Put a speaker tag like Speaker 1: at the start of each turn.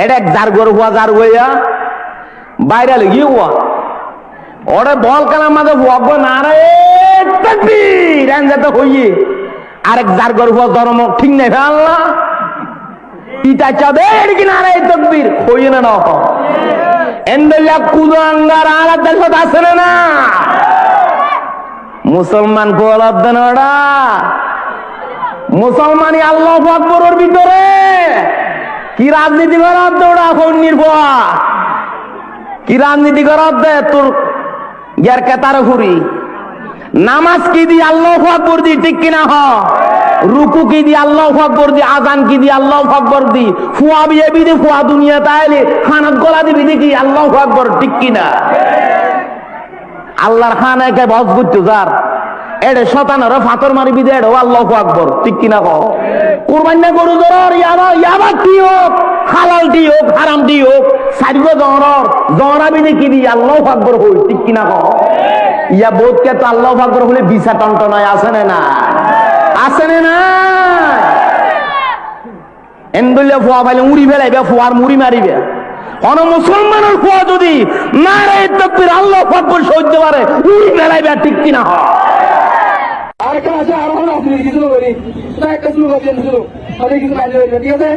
Speaker 1: এটা যার গরু হওয়া যার হইয়া বাইরে লেগে হওয়া ওরে বল কালাম মাঝে হব না রে তাকবীর এনজাতে হইয়ে আরেক যার গরু হওয়া ধর্ম ঠিক নাই আল্লাহ পিতা চাবে এর কি না রে তাকবীর হইয়ে না না এন্ডেলা কুদাঙ্গার আলাদা দেশ আছে না মুসলমান গোলাপ দেনড়া মুসলমানি আল্লাহু আকবরের ভিতরে কি রাজনীতি করার দৌড়া এখন নির্ভর কি রাজনীতি করার দে তোর ইয়ার কেতার ঘুরি নামাজ কি দি আল্লাহু আকবর দি ঠিক কিনা হ রুকু কি দি আল্লাহু আকবর দি আযান কি দি আল্লাহু আকবর দি ফুয়া বিয়ে বিদে ফুয়া দুনিয়া তাইলে খানাত গলা দিবি দেখি আল্লাহু আকবর ঠিক কিনা আল্লাহর খানায় কে বস করতে যার এড়ে শতানের ফাতর মারিবি দে এড়ো আল্লাহু আকবর ঠিক কিনা ক কুরবানি গরু জরর ইয়াবা কি হোক হালালটি হোক হারামটি হোক সাইরগো জরর জরাবি দেখি দি আল্লাহু আকবর হই ঠিক কিনা ক ইয়া বোধকে তো আল্লাহু আকবর হলে বিছা টনটনায় আছে না আছে না এন্ডলে ফুয়া পাইলে মুড়ি ফেলাইবে ফুয়ার মুড়ি মারিবে কোন মুসলমানের ফুয়া যদি নারে তাকবীর আল্লাহু আকবর সহ্য পারে মুড়ি ফেলাইবে ঠিক কিনা হ
Speaker 2: আরেকটা আছে আরো হলো আপনি কিছু করি না একটা শুরু করছেন শুরু অনেক কিছু কাজ হয়ে ঠিক আছে